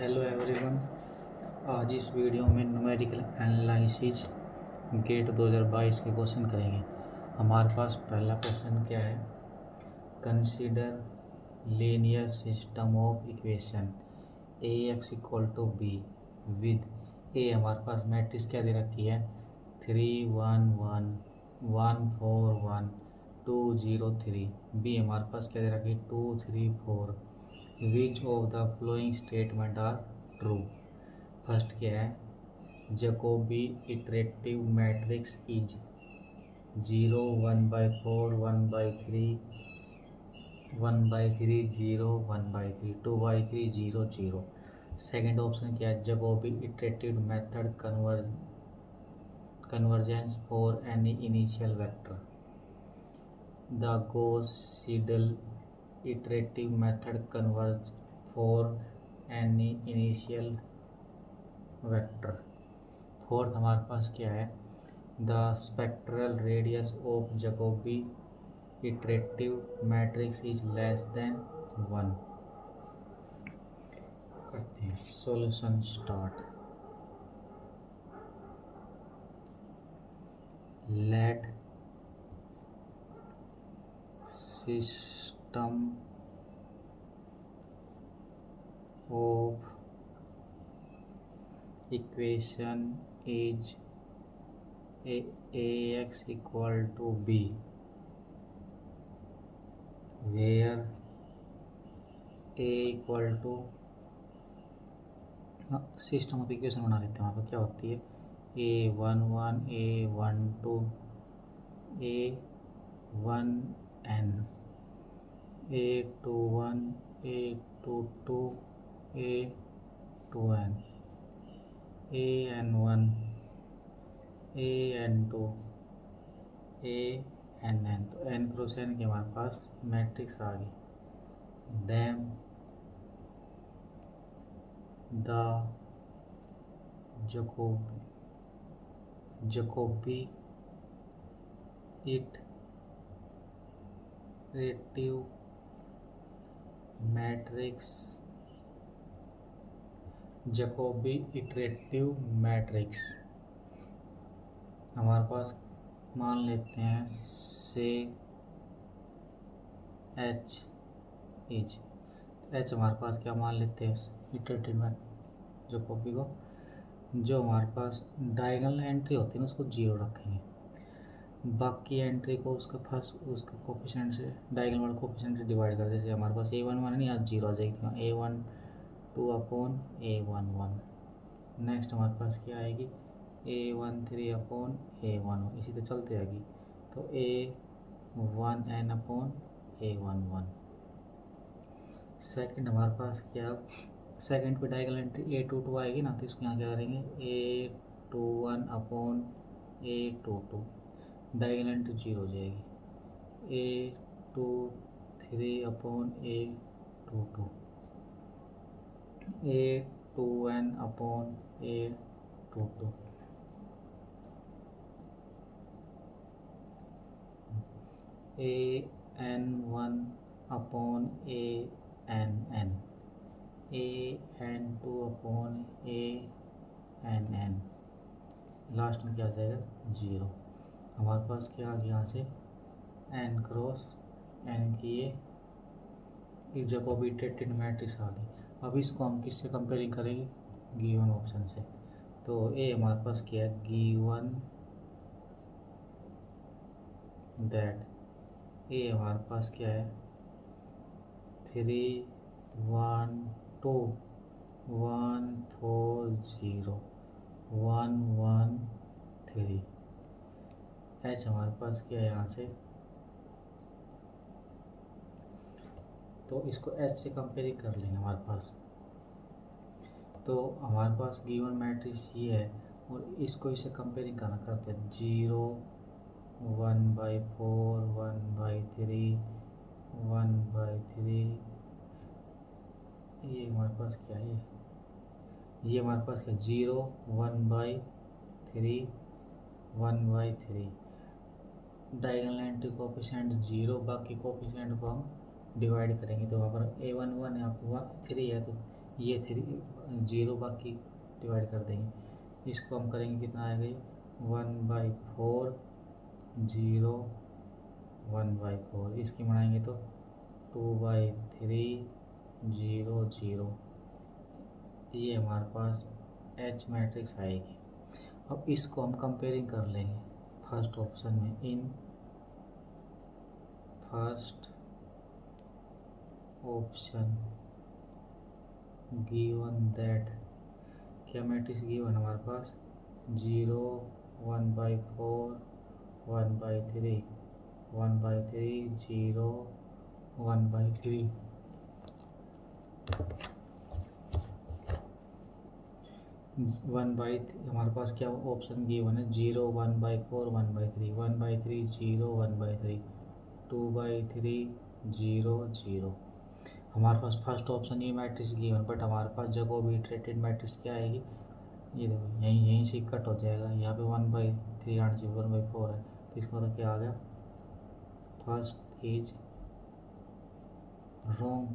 Hello everyone. आज इस video में न्यूमेरिकल एनालिसिस गेट 2022 के क्वेश्चन करेंगे। हमारे पास पहला क्वेश्चन क्या है, consider linear system of equation A X equal to B with A हमारे पास मैट्रिक्स क्या दे रखी है 3 1 1 1 4 1 2 0 3, बी हमारे पास क्या दे रखी है 2 3 4, which of the following statement are true. First क्या है, Jacobi iterative matrix is 0 1/4 1/3 1/3 0 1/3 2/3 0 0। Second option क्या है, Jacobi iterative method convergence for any initial vector. The Gauss-Seidel iterative method converges for any initial vector. Fourth हमारे पास क्या है, the spectral radius of Jacobi iterative matrix is less than 1. करते हैं solution start. Let system of equation is ax equal to b where a equal to system of equation बना लेते हैं। वहाँ पर क्या होती है a11 a12 a1n a21 a22 a2n an1 an2 ann। तो n क्रॉस n के हमारे पास मैट्रिक्स आ गई। Then the Jacobi iterative matrix हमारे पास मान लेते हैं से h इज h हमारे पास क्या मान लेते हैं इटरेटिव में जैकोबी को, जो हमारे पास डायगोनल एंट्री होती है ना उसको 0 रखेंगे, बाकी एंट्री को उसका फर्स्ट उसका कोफिशिएंट से डायगोनल वाला कोफिशिएंट से डिवाइड कर। जैसे हमारे पास a11 नहीं, आज 0 आ जाएगी, a12 अपॉन a11। नेक्स्ट हमारे पास क्या आएगी a13 अपॉन a11, इसी तरह चलते आएगी। तो a1n अपॉन a11। सेकंड हमारे पास क्या, सेकंड पे डायगोनल एंट्री a22 आएगी ना, तो इसको यहाँ क्या करेंगे a21 upon a22, diagonal entry 0 हो जाएगी, a23 upon a22 a2n upon a22 an1 upon ann an2 upon ann। Last में क्या आ जाएगा 0। हमारे पास क्या आ गया यहाँ से n क्रॉस n की ये जैकोबी इटरेटिव मैट्रिक्स आ गई। अब इसको हम किससे कंपेयरिंग करेंगे, गिवन ऑप्शन से। तो ए हमारे पास क्या है, गिवन दैट ए हमारे पास क्या है 3 1 2 1 4 0 1 1 3। एच हमारे पास क्या है यहाँ से, तो इसको एच से कंपेयरिंग कर लेंगे हमारे पास। तो हमारे पास गिवन मैट्रिक्स ये है और इसको इससे कंपेयरिंग करते हैं 0 1/4 1/3 1/3। ये हमारे पास क्या है, ये हमारे पास क्या 0 1/3 1/3, डायगोनल एंट्री कोफिशिएंट 0, बाकी कोफिशिएंट को हम डिवाइड करेंगे। तो वहाँ पर a11 यहाँ पर 3 है, तो ये 0 बाकी डिवाइड कर देंगे। इसको हम करेंगे कितना आएगा ये 1/4 0 1/4। इसकी बनाएंगे तो 2/3 0 0। ये हमारे पास H मैट्रिक्स आएगी। अब इसको हम कंपेयरिंग कर लेंगे फर्स्ट ऑप्शन में। In first option given that, क्या मैट्रिक्स गिवन हमारे पास 0 1/4 1/3 1/3 0 1/3। हमारे पास क्या ऑप्शन गिवन है 0 1/4 1/3 1/3 0 1/3 2/3 0 0। हमारे पास फर्स्ट ऑप्शन ये मैट्रिक्स गिवन, बट हमारे पास जैकोबी इटरेटेड मैट्रिक्स क्या आएगी, ये देखो यहीं से कट हो जाएगा। यहाँ पे 1/3 आना चाहिए 1/4 है, तो इसका मतलब क्या आ गया फर्स्ट इज रॉन्ग।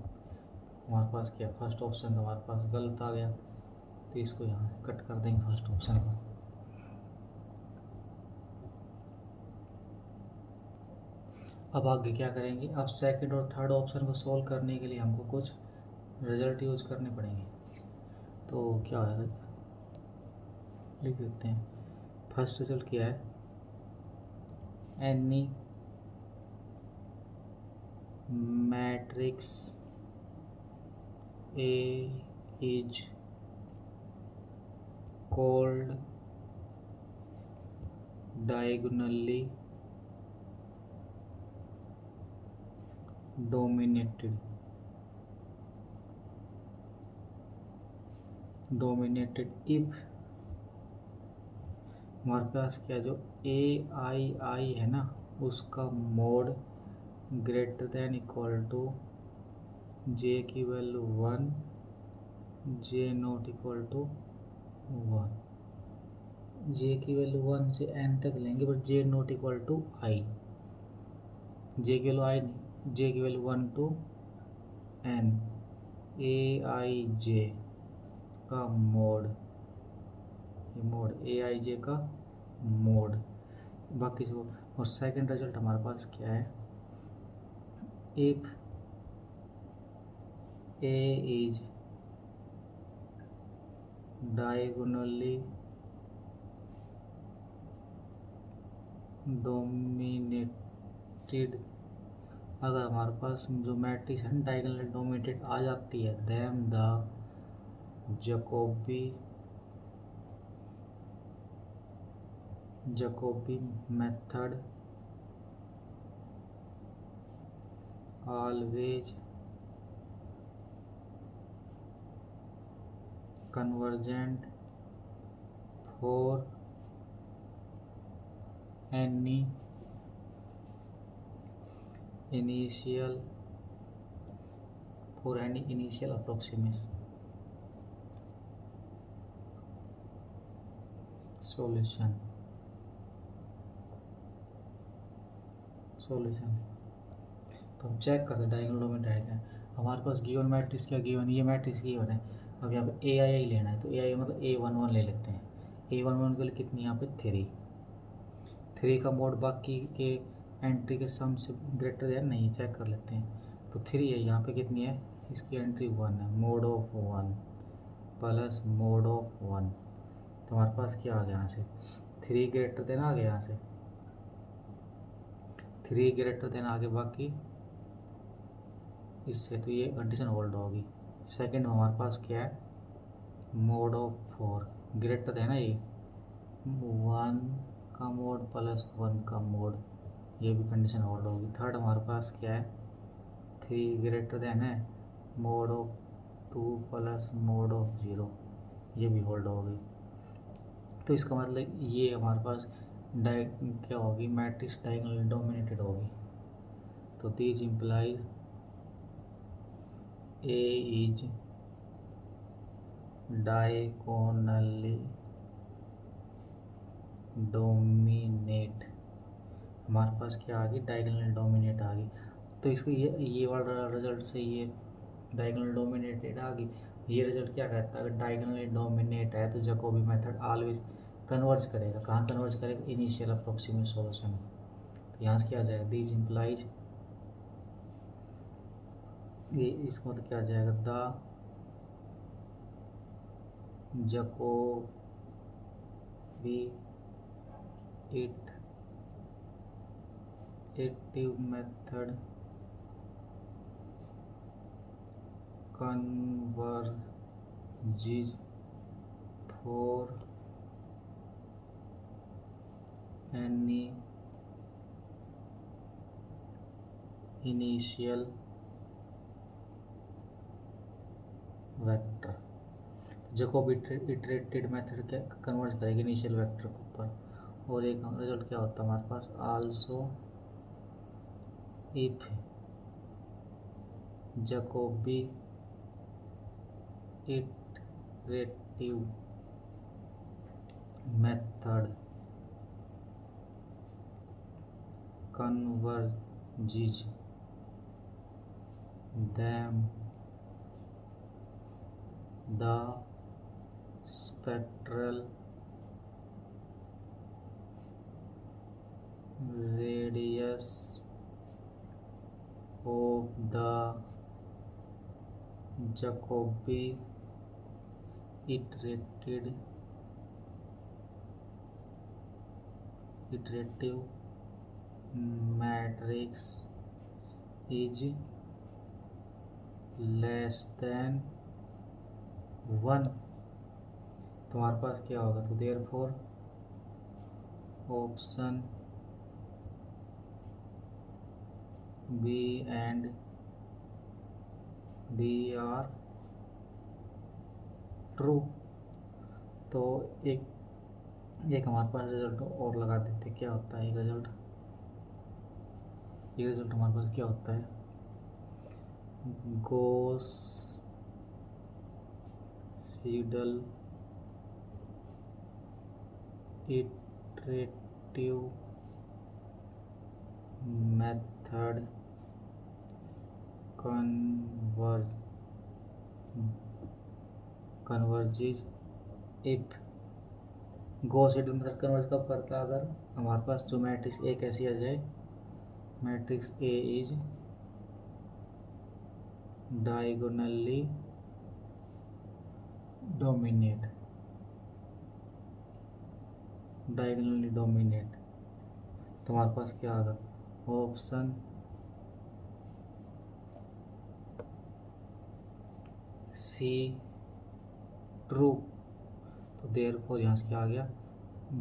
हमारे पास क्या फर्स्ट ऑप्शन तो हमारे पास गलत आ गया, तो इसको यहाँ कट कर देंगे फर्स्ट ऑप्शन को। अब आगे क्या करेंगे, अब सेकंड और थर्ड ऑप्शन को सॉल्व करने के लिए हमको कुछ रिजल्ट यूज करने पड़ेंगे। तो क्या है लिख देते हैं। फर्स्ट रिजल्ट क्या है, any matrix A is called diagonally dominated if हमारे पास क्या जो ai है ना उसका mod greater than equal to J की value 1 J not equal to 1। J की वैल्यू 1 से n तक लेंगे, but J not equal to I. J की वैल्यू आई नहीं, जे की value 1 to n A I J का मोड, ये मोड ए आई जे का मोड बाकी सब। और सेकंड रिजल्ट हमारे पास क्या है, if A is diagonally dominated, अगर हमारे पास जो मैट्रिक्स है डायगोनली डोमिनेटेड आ जाती है, then the Jacobi method always convergent for any initial approximation solution। तो हम चेक करते हैं डायगोनल डोमिनेटेड है क्या। हमारे पास गिवन मैट्रिक्स क्या गिवन, ये मैट्रिक्स गिवन है। अब यहाँ पे ए आई लेना है, तो ए आई मतलब A11 ले लेते हैं। A11 के लिए कितनी यहाँ पे 3 का मोड बाकी के एंट्री के सम से ग्रेटर है नहीं, चेक कर लेते हैं। तो 3 है, यहाँ पे कितनी है, इसकी एंट्री 1 है, mode of 1 plus mode of 1। तो हमारे पास क्या आ गया यहाँ से 3 ग्रेटर देन आ गया, यहाँ से 3 ग्रेटर देन आगे बाकी इससे, तो ये कंडीशन होल्ड होगी। सेकंड में हमारे पास क्या है, मोड ऑफ 4 ग्रेटर देन है, ये 1 का मोड प्लस 1 का मोड, ये भी कंडीशन होल्ड होगी। थर्ड हमारे पास क्या है, 3 ग्रेटर देन है, mode of 2 plus mode of 0, ये भी होल्ड होगी। तो इसका मतलब ये हमारे पास क्या होगी, मैट्रिक्स डायगोनली डोमिनेटेड होगी। तो this implies A is diagonally dominate, हमारे पास क्या आ गई, डायगोनली डोमिनेट आ गई। तो इसको ये वाला रिजल्ट से ये डायगोनली डोमिनेटेड आ गई। ये रिजल्ट क्या कहता है, अगर डायगोनली डोमिनेट है तो जैकोबी मेथड ऑलवेज कन्वर्ज करेगा। कहाँ कन्वर्ज करेगा? Initial approximate solution. तो यहाँ से क्या आ जाएगा? दीज इम्प्लाइज, ये इसको मतलब क्या आ जाएगा? The Jacobi iterative method converges for any initial vector. Jacobi iterated method क्या कन्वर्ज करेगी? इनिशियल वेक्टर के ऊपर। और एक रिजल्ट क्या होता है हमारे पास? Also if Jacobi iterative method converges then the spectral radius of the Jacobi iterative matrix is less than 1। तुम्हारे पास क्या होगा? तो therefore option B and D are true. तो एक हमारे पास रिजल्ट और लगा देते, क्या होता है? ये रिजल्ट हमारे पास क्या होता है? Gauss Seidel iterative method converges if. Gauss Seidel method converge कब करता है? अगर हमारे पास जो मैट्रिक्स ए कैसी आ जाए? Matrix A is diagonally dominate तो हमारे पास क्या आ गया? Option C true. तो देयरफॉर यहाँ से क्या आ गया?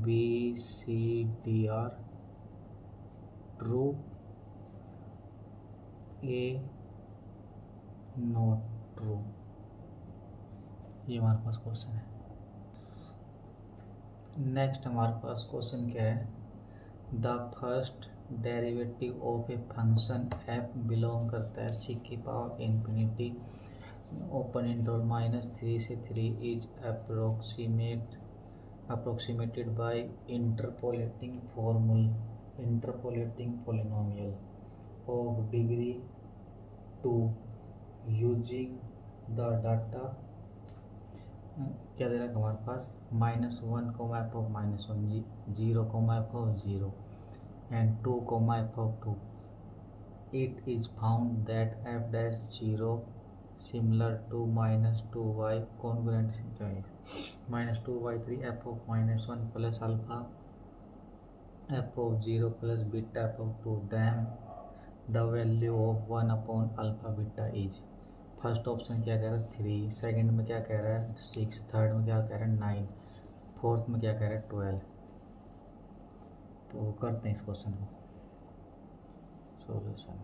B C D are true, A not true. ये हमारे पास क्वेश्चन है। नेक्स्ट हमारे पास क्वेश्चन क्या है? The first derivative of a function F belong करता है सी की पावर इन्फिनिटी ओपन इंटरवल -3 से 3 is approximated by interpolating polynomial of degree 2 using the data. क्या दे रहा है हमारे पास? -1 f (-1), 0 f (0) and 2 f (2). It is found that f'(0) similar to -2y congruent sequence -2y3 f (-1) plus alpha f (0) plus beta f (2). Then the value of 1 upon alpha beta is। First option क्या कह रहा है? 3, second में क्या कह रहा है? 6, third में क्या कह रहा है? 9, फोर्थ में क्या कह रहा है? 12। तो करते हैं इस क्वेश्चन को solution.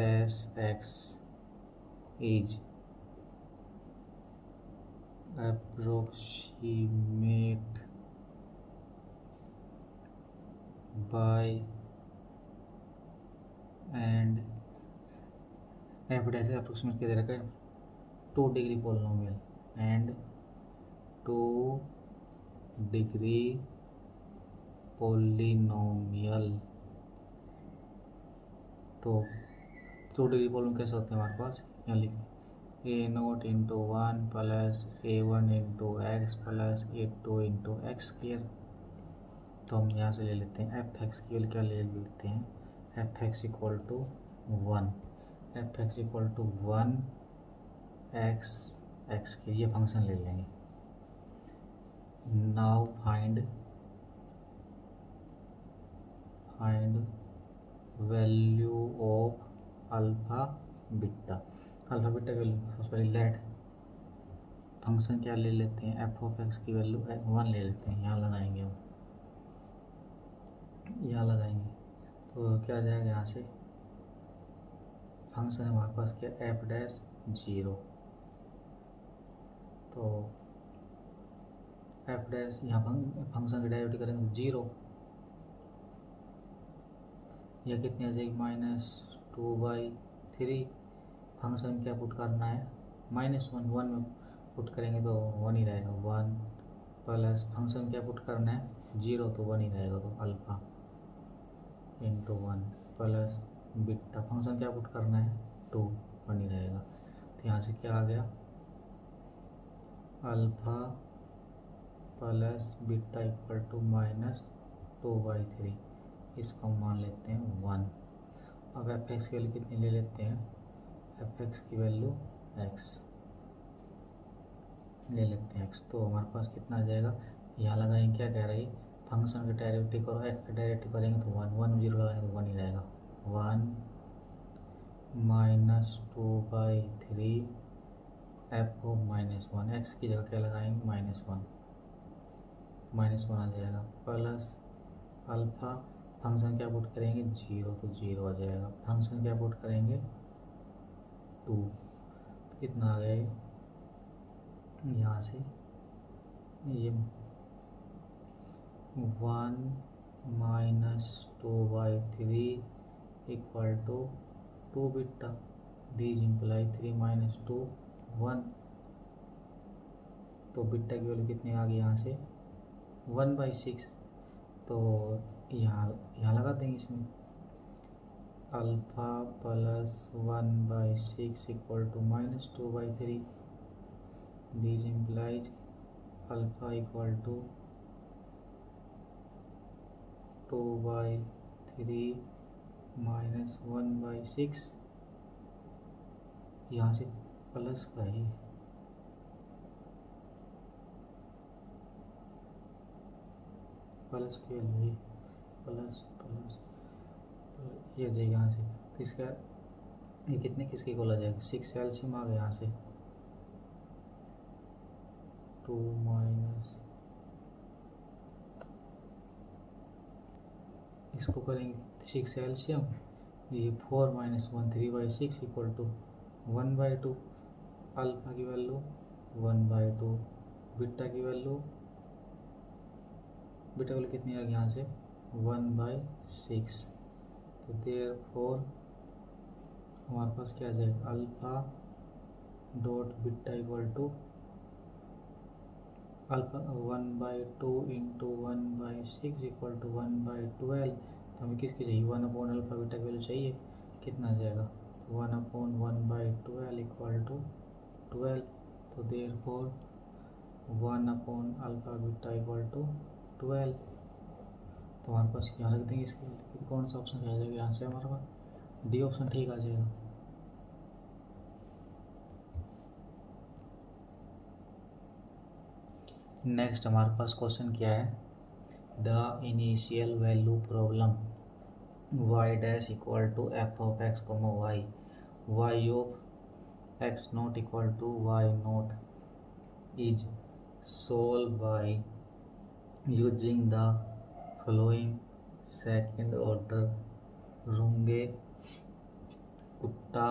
f'(x) is approximate by and f' approximate क्या दे रखा है? 2 degree polynomial and 2 degree polynomial. तो 2 डिग्री प्रॉब्लम कैसे होते हैं हमारे पास, यहाँ लिखें A0 into 1 plus A1 into x plus A2 into x square. तो हम यहाँ से ले लेते हैं एफ एक्स की वैल्यू क्या ले लेते हैं, F X equal to 1, F X equal to 1 X X के ये फंक्शन ले लेंगे। Now find value of alpha beta. Alpha beta की वैल्यू सबसे पहले लेट फंक्शन क्या ले लेते हैं, एफ ऑफ एक्स की वैल्यू 1 ले लेते हैं, यहाँ लगाएंगे हम, यहाँ लगाएंगे तो क्या आ जाएगा, यहाँ से फंक्शन हमारे पास क्या एफ डैश 0, तो एफ डैश यहाँ फंक्शन की डेरिवेटिव करेंगे तो 0, यह कितनी आ जाएगी -2/3। फंक्शन क्या पुट करना है -1, 1 में पुट करेंगे तो 1 ही रहेगा, 1 प्लस फंक्शन क्या पुट करना है 0, तो 1 ही रहेगा, तो alpha into 1 plus beta function क्या पुट करना है 2, 1 ही रहेगा। तो यहाँ से क्या आ गया, alpha plus beta equal to -2/3, इसको हम मान लेते हैं 1। अब एफ एक्स की वैल्यू कितनी ले लेते हैं, एफ एक्स की वैल्यू एक्स ले लेते हैं, एक्स, तो हमारे पास कितना आ जाएगा, यहाँ लगाएंगे क्या कह रही है, फंक्शन का डेरिवेटिव करो, एक्स का डेरिवेटिव करेंगे तो 1, 1 0 लगाएंगे तो 1 ही रहेगा, 1 -2/3 एफ ऑफ -1, एक्स की जगह क्या लगाएंगे -1 आ जाएगा, प्लस अल्फा फंक्शन क्या पुट करेंगे 0, तो 0 आ जाएगा, फंक्शन क्या पुट करेंगे 2, तो कितना आ गया, यहाँ से ये 1 -2/3 equal to 2 beta, these imply 3 - 2 1, तो बीटा की वैल्यू कितनी आ गई, यहाँ से 1/6, तो यहाँ लगा देंगे इसमें alpha plus 1/6 equal to -2/3, this implies alpha equal to 2/3 -1/6, यहाँ से प्लस का है, प्लस के लिए प्लस ये हो जाएगा यहाँ से, तो इसका ये कितने किसके को आ जाएगा 6 एलसीएम आ गया, यहाँ से 2 माइनस इसको करेंगे 6 एलसीएम, ये 4 - 1 3/6 इक्वल टू 1/2, अल्फा की वैल्यू 1/2, बीटा की वैल्यू कितनी आ गई यहाँ से 1/6, तो देयरफॉर हमारे पास क्या आ जाएगा alpha dot beta equal to alpha 1/2 into 1/6 equal to 1/12, तो हमें किसकी चाहिए 1/अल्फा बीटा की वैल्यू चाहिए, कितना आ जाएगा 1/1/12 इक्वल टू 12, तो देयरफॉर 1/अल्फा बीटा इक्वल टू 12, तो हमारे पास यहाँ रख देंगे, इसके कौन सा ऑप्शन आ जाएगा, यहाँ से हमारे पास डी ऑप्शन ठीक आ जाएगा। नेक्स्ट हमारे पास क्वेश्चन क्या है, the initial value problem y dash equal to F of X comma Y, Y of X not equal to Y not is solve by using the following second order Runge Kutta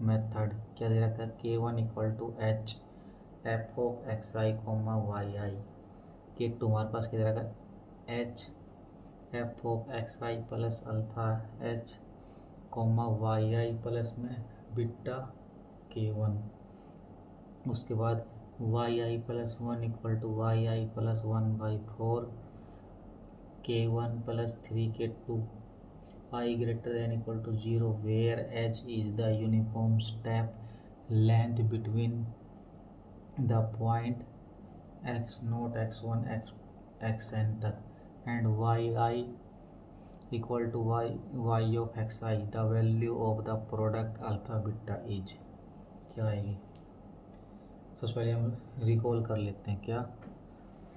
method. क्या दे रखा है k1 equal to H F of x I comma Y I, k2 हमारे पास क्या दे रखा है H F of x I plus alpha H comma Y I plus में बीटा k1, उसके बाद Y I plus 1 equal to Y I plus 1/4 k1 plus 3 k2 I greater than equal to 0 where h is the uniform step length between the point x naught x1 xn तक and yi equal to y of xi the value of the product alpha beta is क्या आएगी। सबसे पहले हम recall कर लेते हैं क्या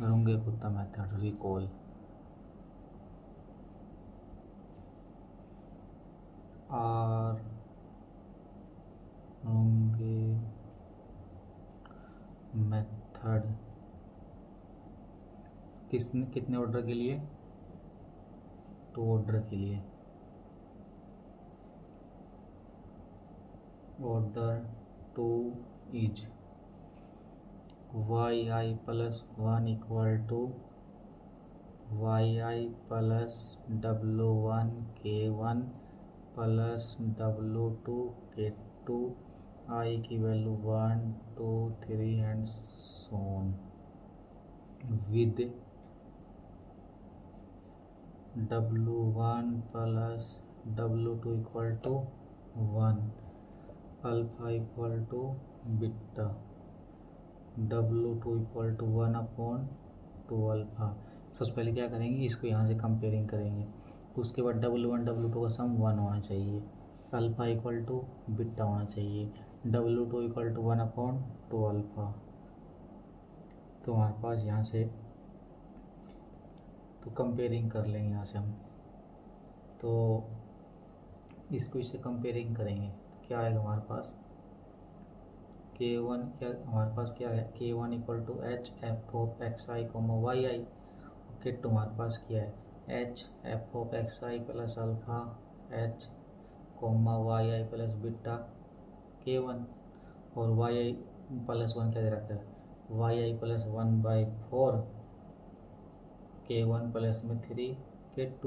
रुंगे कुत्ता method recall are Runge method कितने ऑर्डर के लिए 2 ऑर्डर के लिए order 2 is yi plus 1 equal to yi plus w1 k1 plus w2 k2 I की value 1 2 3 and so on with w1 plus w2 equal to 1 alpha equal to beta w2 equal to 1 upon 2 alpha. सबसे पहले क्या करेंगे इसको यहाँ से comparing करेंगे उसके बाद w1 w2 का सम 1 होना चाहिए अल्फ़ा इक्वल टू बीटा होना चाहिए w2 equal to 1 upon 2 alpha. तो हमारे पास यहाँ से तो कंपेयरिंग कर लेंगे यहाँ से हम तो इसको इससे कंपेयरिंग करेंगे तो क्या आएगा हमारे पास K1 क्या हमारे पास क्या है K1 equal to H F of x I comma Y I K2 हमारे पास क्या है H F of x I plus alpha H comma Y I plus beta K1 और वाई आई प्लस 1 क्या दे रखा है Y I plus 1/4 K1 plus में 3 K2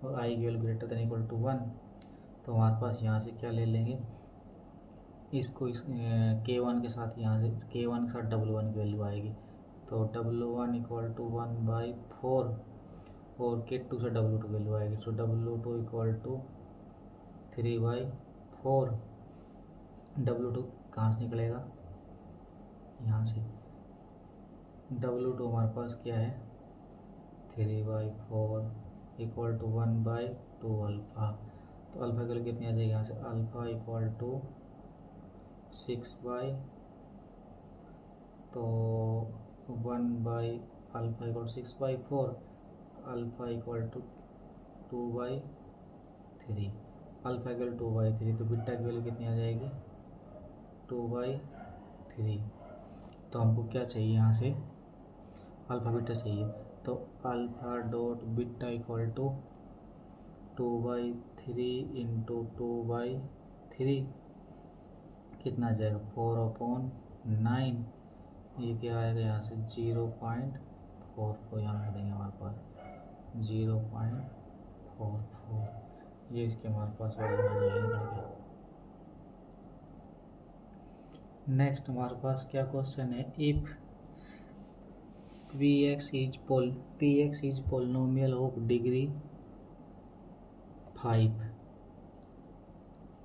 और आई की value greater than equal to 1 तो हमारे पास यहाँ से क्या ले लेंगे इसको K1 के साथ यहाँ से K1 के साथ W1 की वैल्यू आएगी तो W1 इक्वल टू 1/4 और K2 से W2 वैल्यू आएगी तो W2 इक्वल टू 3/4 W2 कहाँ से निकलेगा यहाँ से W2 हमारे पास क्या है 3/4 इक्वल टू 1/2 अल्फ़ा तो अल्फ़ा की वैल्यू कितनी आ जाएगी यहाँ से अल्फ़ा इक्वल टू 6 बाई तो 1/अल्फ़ा equal 6/4 alpha equal to 2/3 alpha equal 2/3 तो बीटा की वैल्यू कितनी आ जाएगी 2/3 तो हमको क्या चाहिए यहाँ से अल्फ़ा बीटा चाहिए तो alpha dot beta equal to 2/3 into 2/3 कितना आ जाएगा 4/9 ये क्या आएगा यहाँ से 0.44 को यहाँ रख देंगे हमारे पास 0.44 ये इसके हमारे पास वैल्यू आ जाएगी। नेक्स्ट हमारे पास क्या क्वेश्चन है if px is polynomial of degree 5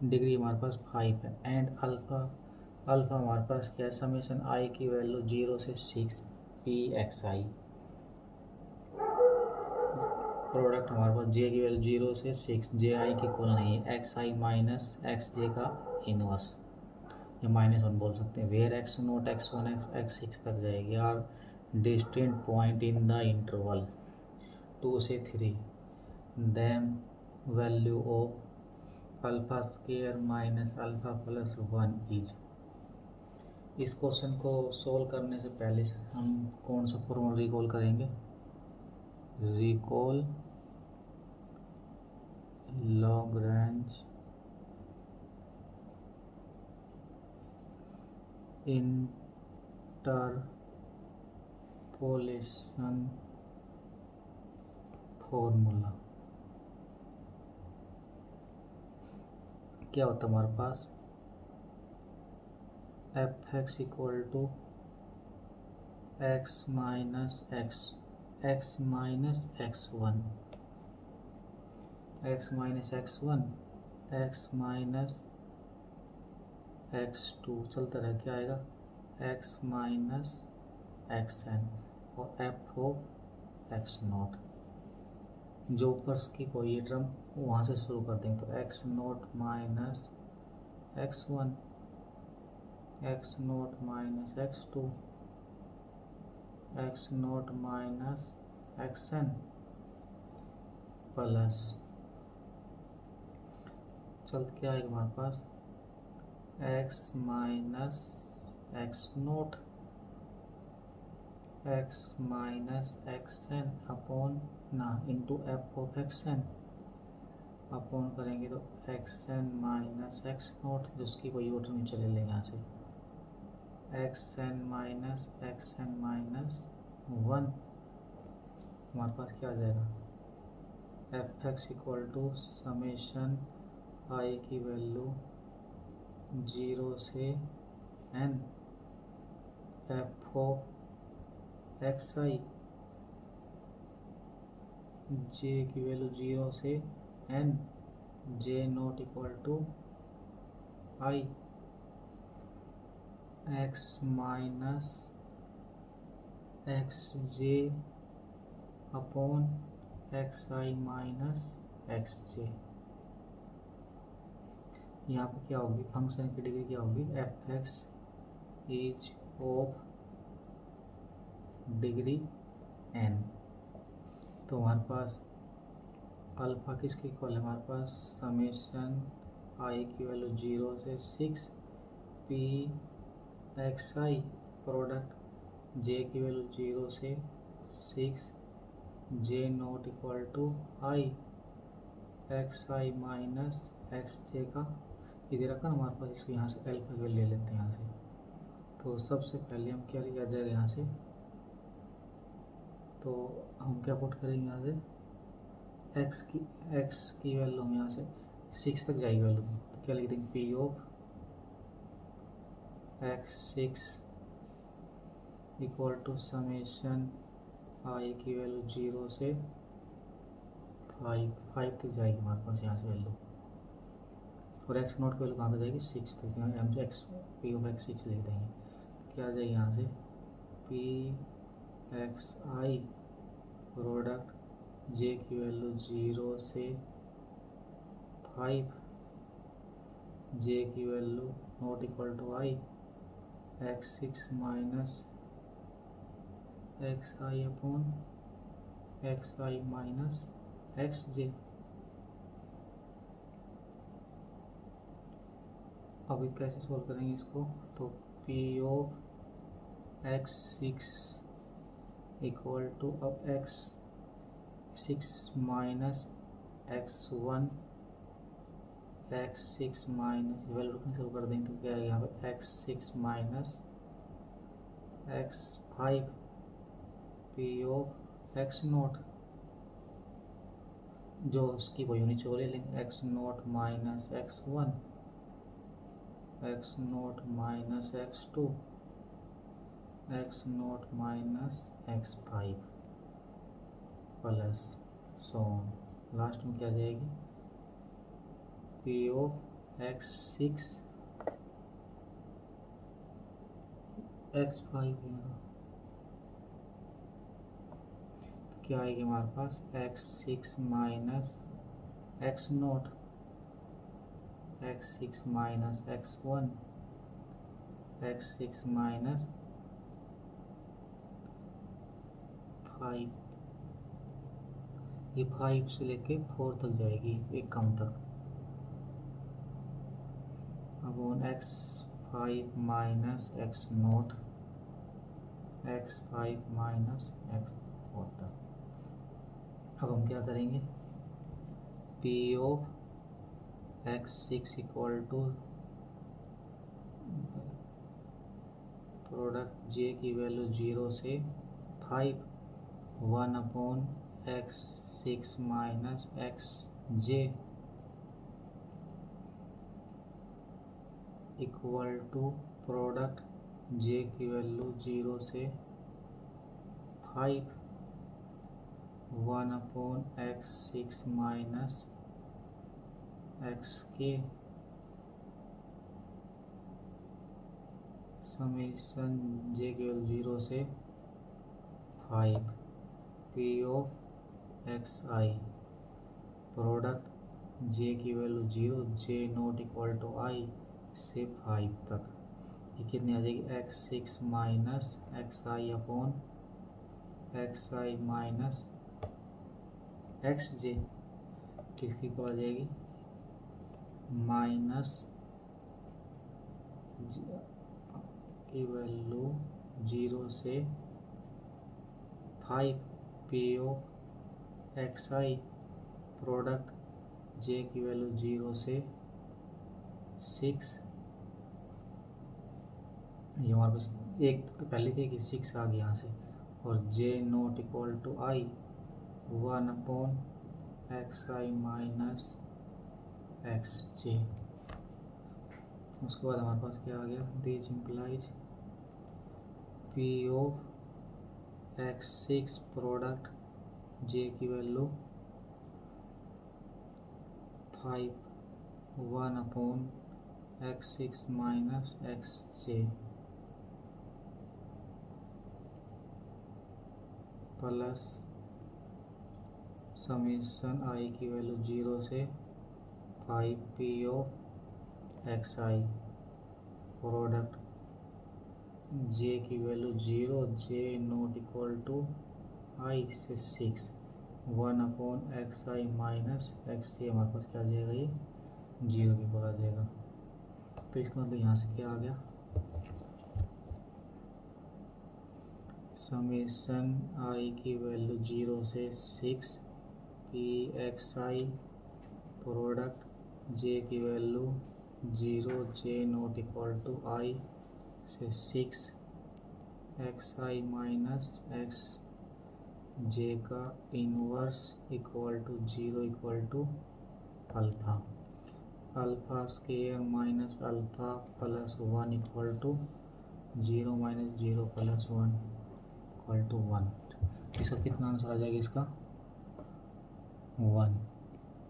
degree हमारे पास 5 है एंड अल्फ़ा हमारे पास क्या है समेशन आई की वैल्यू 0 से 6 pxi प्रोडक्ट हमारे पास जे की वैल्यू 0 से 6 जे आई की इक्वल नहीं है xi माइनस एक्स जे का इनवर्स या -1 बोल सकते हैं where x note x1 x6 तक जाएगी और distant point in the interval 2 से 3 then value of alpha square minus alpha plus 1 is. इस क्वेश्चन को सोल्व करने से पहले हम कौन सा फॉर्मूला रिकॉल करेंगे रिकॉल लॉग्रेंज इंटरपोलेशन फॉर्मूला क्या होता है हमारे पास F X equal to X minus X 1 X minus x1 X minus x2 चलता रहे, क्या आएगा x माइनस xn और एफ ऑफ एक्स नॉट। जो ऊपर की कोई टर्म वहाँ से शुरू कर देंगे, तो X not minus x1 X not minus x2 X not minus xn plus चल क्या आएगा हमारे पास x minus X not X minus xn upon ना into F of xn upon करेंगे तो xn माइनस एक्स नोट, जिसकी कोई और नहीं चले लेंगे यहाँ से xn माइनस xn माइनस 1 हमारे पास क्या आ जाएगा F X equal to summation I की वैल्यू 0 से n F of x I J की वैल्यू 0 से n J not equal to I X minus x J upon X I minus x J. यहाँ पर क्या होगी फंक्शन की degree क्या होगी F X is of degree n। तो हमारे पास अल्फा किसकी इक्वल है हमारे पास समेशन आई की वैल्यू 0 से 6 P X I product J की वैल्यू 0 से 6 J not equal to I X I minus x J का इधर रखा ना हमारे पास, इसको यहाँ से एल्फा की वैल्यू ले लेते हैं यहाँ से। तो सबसे पहले हम क्या लिया जाएगा यहाँ से, तो हम क्या पुट करेंगे यहाँ से एक्स की वैल्यू हम यहाँ से 6 तक जाएगी वैल्यू, तो क्या लिख देंगे P of x 6 equal to summation I की वैल्यू 0 से 5 तक जाएगी हमारे पास यहाँ से वैल्यू, और एक्स नॉट की वैल्यू कहाँ तक जाएगी 6 तक, हम एक्स पी ऑफ एक्स 6 लिख देंगे। तो क्या आ जाएगी यहाँ से P X I product J की वैल्यू 0 से 5 जे की value not equal to I X 6 minus X I upon X I minus x J. अभी कैसे सोल्व करेंगे इसको, तो P of x 6 equal to अब X 6 minus X 1 X 6 minus value रखने शुरू कर देंगे, तो क्या है यहाँ पे X 6 minus X 5 P of X not, जो उसकी कोई यूनिट ले लेंगे x not minus X 1 x not minus x 2 x not minus X 5 plus so last में क्या आ जाएगी पी ऑफ एक्स 6 एक्स 5 क्या आएगी हमारे पास X 6 minus x not X 6 minus X 1 X 6 minus 5, ये 5 से लेके 4 तक जाएगी एक कम तक, अब x 5 minus x not x 5 minus x 4 तक। अब हम क्या करेंगे P of x 6 equal to product J की वैल्यू 0 से 5 1 upon x 6 minus x J equal to product J की वैल्यू 0 से 5 1 अपॉन एक्स 6 माइनस एक्स के समेशन जे की वैल्यू 0 से 5 P of x I product J की value 0 J not equal to I से 5 तक। ये कितनी आ जाएगी x6 minus X I upon X I minus x जे किसकी को आ जाएगी माइनस की वैल्यू 0 से 5 P of x I product J की वैल्यू 0 से 6। ये हमारे पास एक तो पहले थी कि 6 आ गया यहाँ से, और J not equal to I 1 upon X I minus x J. उसके बाद हमारे पास क्या आ गया, this implies P of x6 product J की value 5 1 upon x6 minus x J plus summation I की वैल्यू 0 से 5 P of x I product J की value 0 J not equal to I से 6 1 upon X I minus x जे। हमारे पास क्या आ जाएगा, ये 0 की पर आ जाएगा। तो इसका मतलब यहाँ से क्या आ गया, समेशन आई की वैल्यू 0 से 6 P X I product J की value 0 J not equal to I से 6 X I minus x J का inverse equal to 0 equal to alpha. Alpha square minus alpha plus 1 equal to 0 minus 0 plus 1 equal to 1। इसका कितना answer आ जाएगा, इसका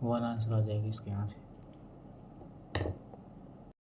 1 answer आ जाएगा इसके यहाँ से।